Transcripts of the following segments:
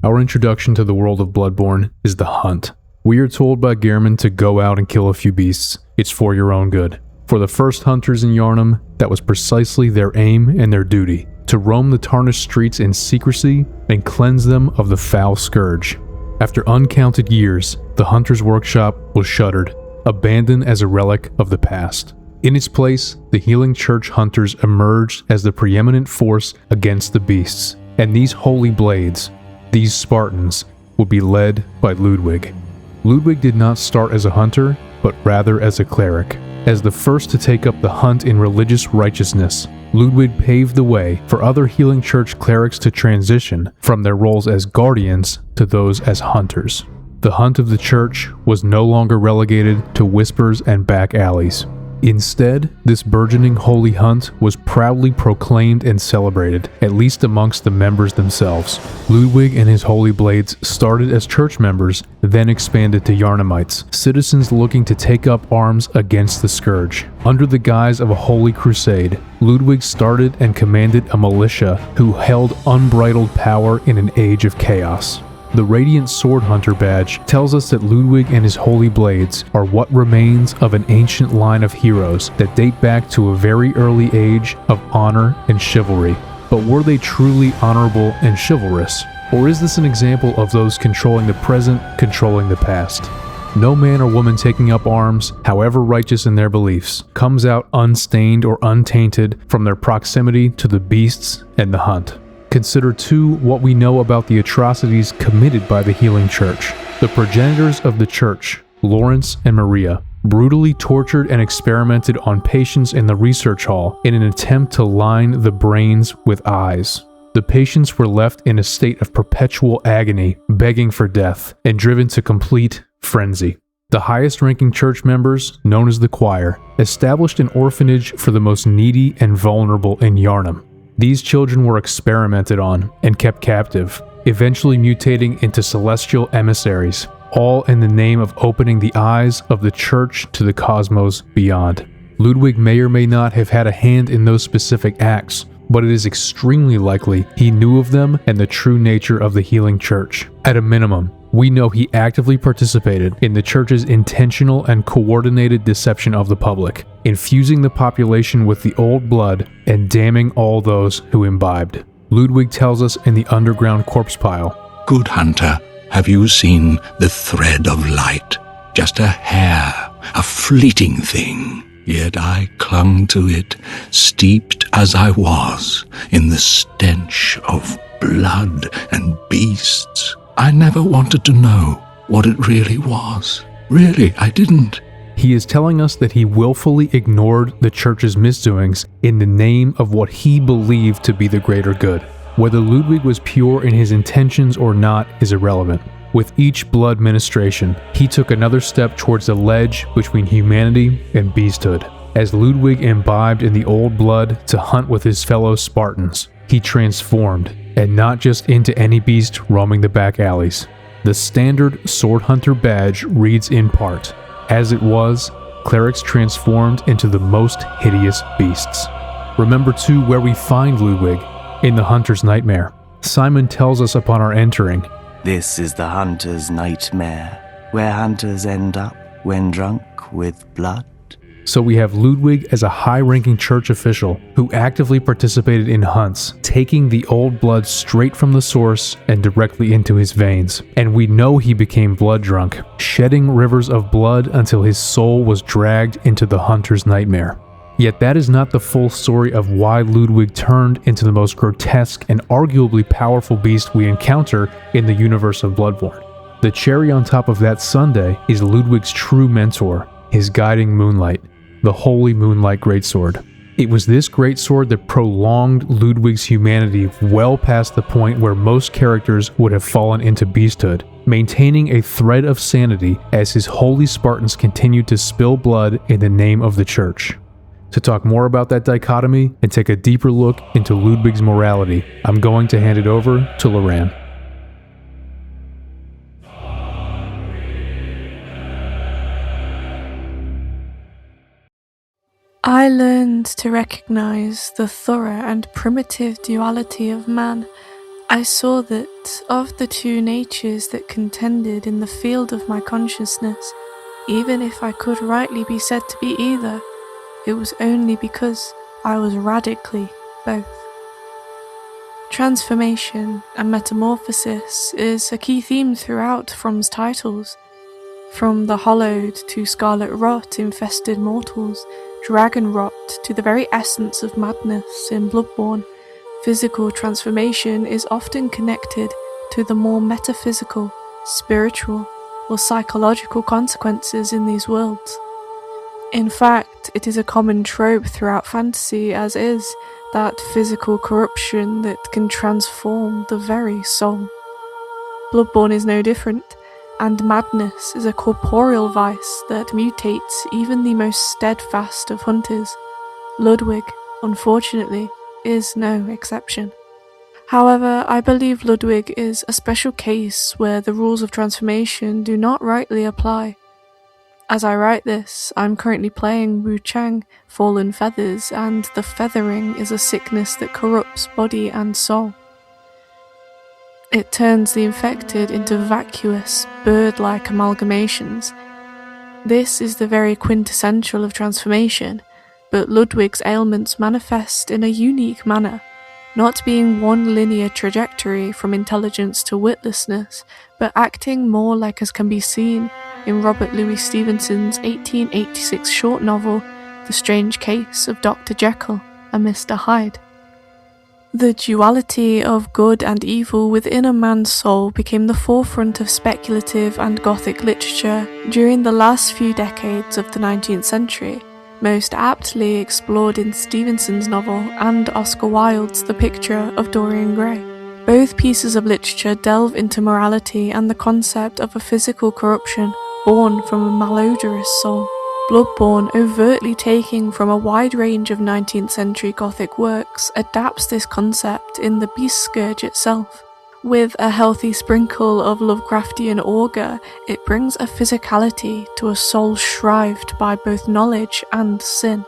Our introduction to the world of Bloodborne is the hunt. We are told by Gehrman to go out and kill a few beasts. It's for your own good. For the first hunters in Yharnam, that was precisely their aim and their duty, to roam the tarnished streets in secrecy and cleanse them of the foul scourge. After uncounted years, the Hunter's Workshop was shuttered, abandoned as a relic of the past. In its place, the Healing Church Hunters emerged as the preeminent force against the beasts, and these holy blades, these Spartans, would be led by Ludwig. Ludwig did not start as a hunter, but rather as a cleric. As the first to take up the hunt in religious righteousness, Ludwig paved the way for other Healing Church clerics to transition from their roles as guardians to those as hunters. The hunt of the church was no longer relegated to whispers and back alleys. Instead, this burgeoning holy hunt was proudly proclaimed and celebrated, at least amongst the members themselves. Ludwig and his holy blades started as church members, then expanded to Yharnamites, citizens looking to take up arms against the scourge. Under the guise of a holy crusade, Ludwig started and commanded a militia who held unbridled power in an age of chaos. The Radiant Sword Hunter badge tells us that Ludwig and his holy blades are what remains of an ancient line of heroes that date back to a very early age of honor and chivalry. But were they truly honorable and chivalrous? Or is this an example of those controlling the present, controlling the past? No man or woman taking up arms, however righteous in their beliefs, comes out unstained or untainted from their proximity to the beasts and the hunt. Consider too what we know about the atrocities committed by the Healing Church. The progenitors of the church, Lawrence and Maria, brutally tortured and experimented on patients in the research hall in an attempt to line the brains with eyes. The patients were left in a state of perpetual agony, begging for death, and driven to complete frenzy. The highest-ranking church members, known as the choir, established an orphanage for the most needy and vulnerable in Yharnam. These children were experimented on and kept captive, eventually mutating into celestial emissaries, all in the name of opening the eyes of the church to the cosmos beyond. Ludwig may or may not have had a hand in those specific acts, but it is extremely likely he knew of them and the true nature of the Healing Church. At a minimum, we know he actively participated in the church's intentional and coordinated deception of the public, infusing the population with the old blood and damning all those who imbibed. Ludwig tells us in the underground corpse pile, "Good hunter, have you seen the thread of light? Just a hair, a fleeting thing. Yet I clung to it, steeped as I was in the stench of blood and beasts. I never wanted to know what it really was. Really, I didn't." He is telling us that he willfully ignored the church's misdoings in the name of what he believed to be the greater good. Whether Ludwig was pure in his intentions or not is irrelevant. With each blood ministration, he took another step towards the ledge between humanity and beasthood. As Ludwig imbibed in the old blood to hunt with his fellow Spartans, he transformed, and not just into any beast roaming the back alleys. The standard Sword Hunter badge reads in part, "As it was, clerics transformed into the most hideous beasts." Remember too where we find Ludwig, in the Hunter's Nightmare. Simon tells us upon our entering, "This is the Hunter's Nightmare, where hunters end up when drunk with blood." So we have Ludwig as a high-ranking church official who actively participated in hunts, taking the old blood straight from the source and directly into his veins. And we know he became blood drunk, shedding rivers of blood until his soul was dragged into the Hunter's Nightmare. Yet that is not the full story of why Ludwig turned into the most grotesque and arguably powerful beast we encounter in the universe of Bloodborne. The cherry on top of that sundae is Ludwig's true mentor, his guiding moonlight, the holy moonlight greatsword. It was this greatsword that prolonged Ludwig's humanity well past the point where most characters would have fallen into beasthood, maintaining a thread of sanity as his holy Spartans continued to spill blood in the name of the church. To talk more about that dichotomy and take a deeper look into Ludwig's morality, I'm going to hand it over to Loran. I learned to recognize the thorough and primitive duality of man I saw that of the two natures that contended in the field of my consciousness, even if I could rightly be said to be either, it was only because I was radically both. Transformation and metamorphosis is a key theme throughout From's titles. From the hollowed to scarlet rot infested mortals, dragon rot to the very essence of madness in Bloodborne, physical transformation is often connected to the more metaphysical, spiritual, or psychological consequences in these worlds. In fact, it is a common trope throughout fantasy as is that physical corruption that can transform the very soul. Bloodborne is no different, and madness is a corporeal vice that mutates even the most steadfast of hunters. Ludwig, unfortunately, is no exception. However, I believe Ludwig is a special case where the rules of transformation do not rightly apply. As I write this, I'm currently playing Wu Chang, Fallen Feathers, and the feathering is a sickness that corrupts body and soul. It turns the infected into vacuous, bird-like amalgamations. This is the very quintessential of transformation, but Ludwig's ailments manifest in a unique manner, not being one linear trajectory from intelligence to witlessness, but acting more like as can be seen in Robert Louis Stevenson's 1886 short novel, The Strange Case of Dr. Jekyll and Mr. Hyde. The duality of good and evil within a man's soul became the forefront of speculative and Gothic literature during the last few decades of the 19th century, most aptly explored in Stevenson's novel and Oscar Wilde's The Picture of Dorian Gray. Both pieces of literature delve into morality and the concept of a physical corruption born from a malodorous soul. Bloodborne, overtly taking from a wide range of 19th century Gothic works, adapts this concept in the beast scourge itself. With a healthy sprinkle of Lovecraftian augur, it brings a physicality to a soul shrived by both knowledge and sin.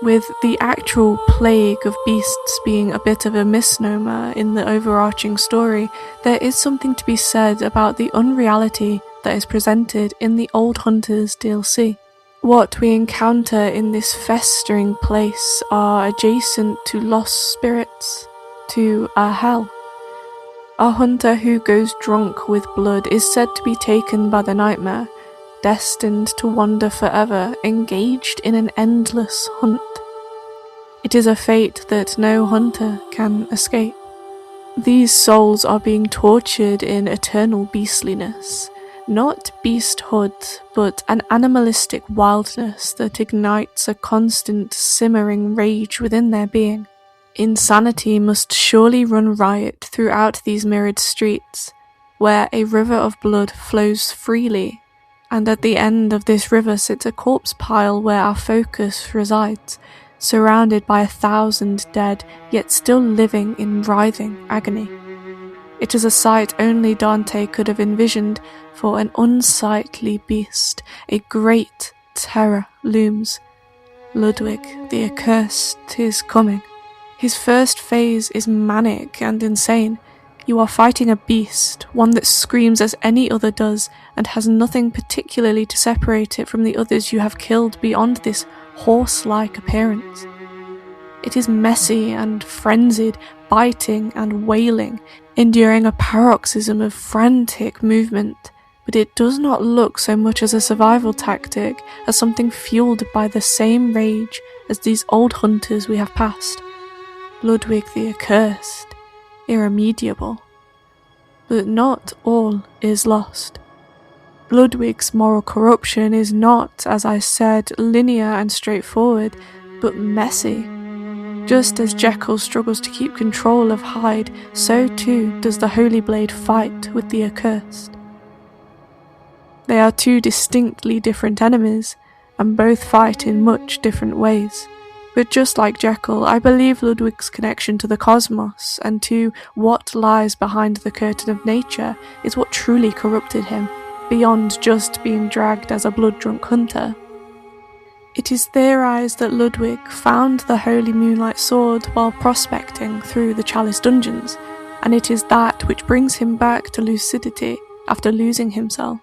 With the actual plague of beasts being a bit of a misnomer in the overarching story, there is something to be said about the unreality that is presented in the Old Hunters DLC. What we encounter in this festering place are adjacent to lost spirits, to a hell. A hunter who goes drunk with blood is said to be taken by the nightmare, destined to wander forever, engaged in an endless hunt. It is a fate that no hunter can escape. These souls are being tortured in eternal beastliness, not beasthood, but an animalistic wildness that ignites a constant simmering rage within their being. Insanity must surely run riot throughout these mirrored streets, where a river of blood flows freely, and at the end of this river sits a corpse pile where our focus resides, surrounded by 1,000 dead, yet still living in writhing agony. It is a sight only Dante could have envisioned, for an unsightly beast, a great terror looms. Ludwig, the Accursed, is coming. His first phase is manic and insane. You are fighting a beast, one that screams as any other does, and has nothing particularly to separate it from the others you have killed beyond this horse-like appearance. It is messy and frenzied, biting and wailing, enduring a paroxysm of frantic movement, but it does not look so much as a survival tactic as something fueled by the same rage as these old hunters we have passed. Ludwig the Accursed, irremediable. But not all is lost. Ludwig's moral corruption is not, as I said, linear and straightforward, but messy. Just as Jekyll struggles to keep control of Hyde, so too does the Holy Blade fight with the Accursed. They are two distinctly different enemies, and both fight in much different ways. But just like Jekyll, I believe Ludwig's connection to the cosmos and to what lies behind the curtain of nature is what truly corrupted him, beyond just being dragged as a blood-drunk hunter. It is theorized that Ludwig found the holy moonlight sword while prospecting through the Chalice dungeons, and it is that which brings him back to lucidity after losing himself.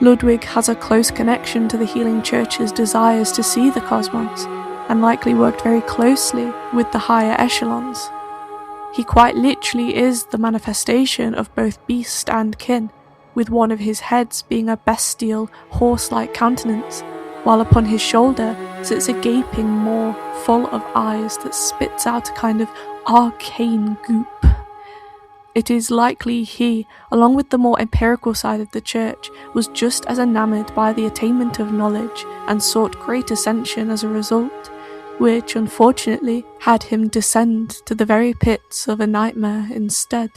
Ludwig has a close connection to the Healing Church's desires to see the cosmos, and likely worked very closely with the higher echelons. He quite literally is the manifestation of both beast and kin, with one of his heads being a bestial, horse-like countenance, while upon his shoulder sits a gaping maw full of eyes that spits out a kind of arcane goop. It is likely he, along with the more empirical side of the church, was just as enamoured by the attainment of knowledge and sought great ascension as a result, which unfortunately had him descend to the very pits of a nightmare instead.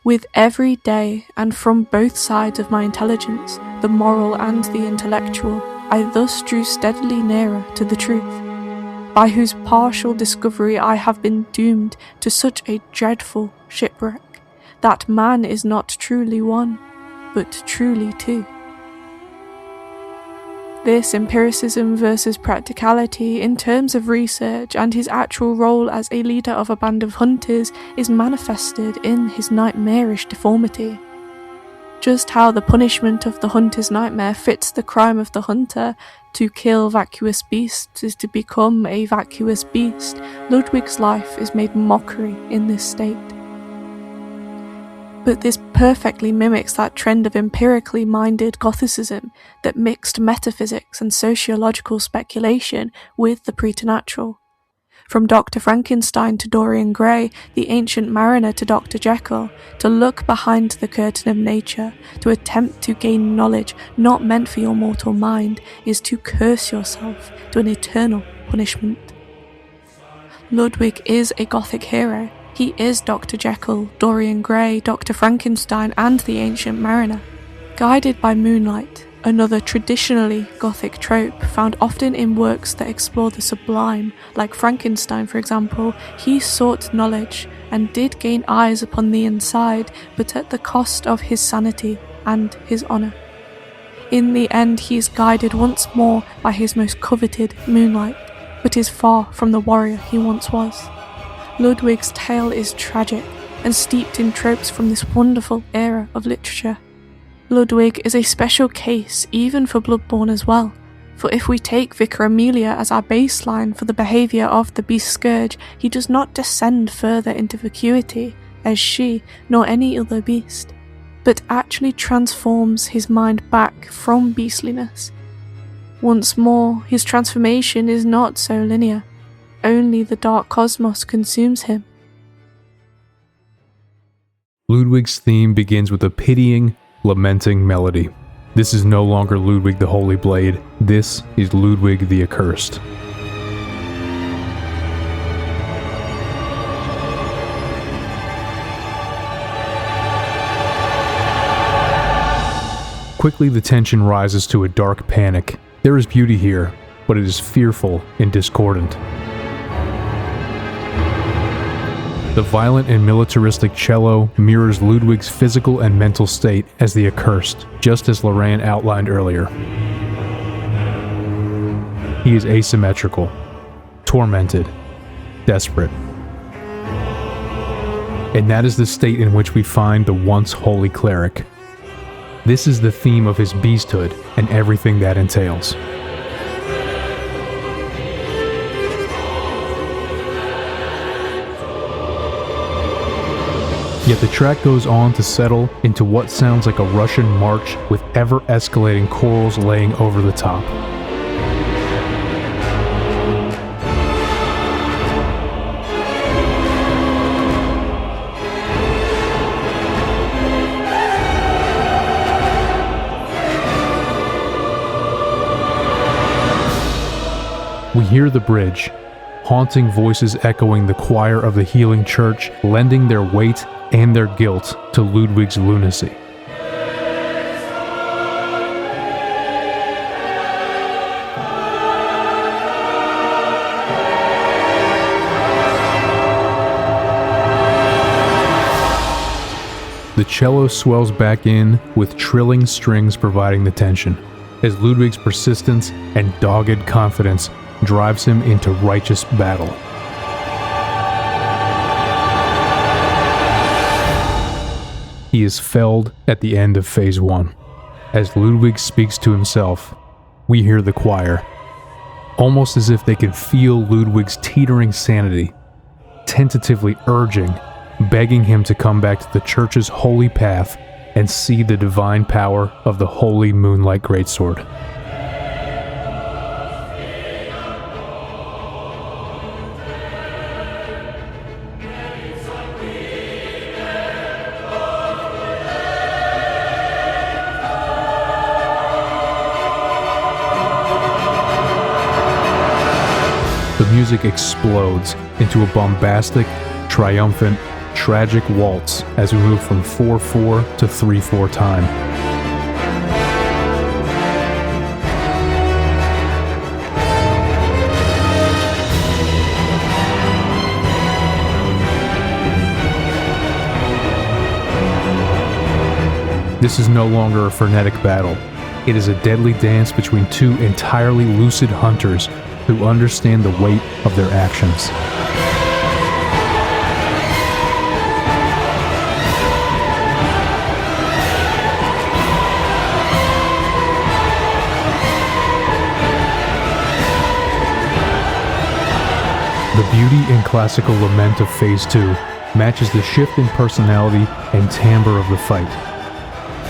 With every day, and from both sides of my intelligence, the moral and the intellectual, I thus drew steadily nearer to the truth, by whose partial discovery I have been doomed to such a dreadful shipwreck, that man is not truly one, but truly two. This empiricism versus practicality in terms of research and his actual role as a leader of a band of hunters is manifested in his nightmarish deformity. Just how the punishment of the hunter's nightmare fits the crime of the hunter, to kill vacuous beasts is to become a vacuous beast, Ludwig's life is made mockery in this state. But this perfectly mimics that trend of empirically minded Gothicism that mixed metaphysics and sociological speculation with the preternatural. From Dr. Frankenstein to Dorian Gray, the ancient mariner to Dr. Jekyll, to look behind the curtain of nature, to attempt to gain knowledge not meant for your mortal mind, is to curse yourself to an eternal punishment. Ludwig is a Gothic hero. He is Dr. Jekyll, Dorian Gray, Dr. Frankenstein, and the ancient mariner. Guided by moonlight, another traditionally Gothic trope found often in works that explore the sublime, like Frankenstein for example, he sought knowledge and did gain eyes upon the inside, but at the cost of his sanity and his honour. In the end he is guided once more by his most coveted moonlight, but is far from the warrior he once was. Ludwig's tale is tragic and steeped in tropes from this wonderful era of literature. Ludwig is a special case even for Bloodborne as well, for if we take Vicar Amelia as our baseline for the behaviour of the Beast Scourge, he does not descend further into vacuity as she nor any other beast, but actually transforms his mind back from beastliness. Once more, his transformation is not so linear. Only the dark cosmos consumes him. Ludwig's theme begins with a pitying, lamenting melody. This is no longer Ludwig the Holy Blade, this is Ludwig the Accursed. Quickly the tension rises to a dark panic. There is beauty here, but it is fearful and discordant. The violent and militaristic cello mirrors Ludwig's physical and mental state as the Accursed, just as Loran outlined earlier. He is asymmetrical, tormented, desperate. And that is the state in which we find the once holy cleric. This is the theme of his beasthood and everything that entails. Yet the track goes on to settle into what sounds like a Russian march with ever-escalating chorals laying over the top. We hear the bridge, haunting voices echoing the choir of the Healing Church, lending their weight and their guilt to Ludwig's lunacy. The cello swells back in, with trilling strings providing the tension, as Ludwig's persistence and dogged confidence drives him into righteous battle. He is felled at the end of Phase 1. As Ludwig speaks to himself, we hear the choir, almost as if they can feel Ludwig's teetering sanity, tentatively urging, begging him to come back to the church's holy path and see the divine power of the holy moonlight greatsword. The music explodes into a bombastic, triumphant, tragic waltz as we move from 4/4 to 3/4 time. This is no longer a frenetic battle. It is a deadly dance between two entirely lucid hunters who understand the weight of their actions. The beauty and classical lament of Phase 2 matches the shift in personality and timbre of the fight.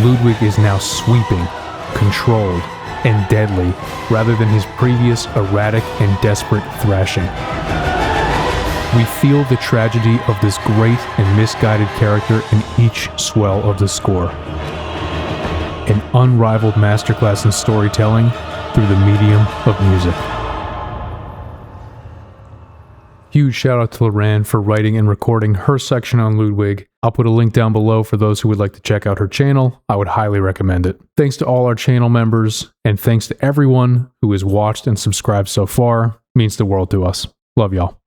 Ludwig is now sweeping, controlled, and deadly, rather than his previous erratic and desperate thrashing. We feel the tragedy of this great and misguided character in each swell of the score. An unrivaled masterclass in storytelling through the medium of music. Huge shout out to Loran for writing and recording her section on Ludwig. I'll put a link down below for those who would like to check out her channel. I would highly recommend it. Thanks to all our channel members, and thanks to everyone who has watched and subscribed so far. It means the world to us. Love y'all.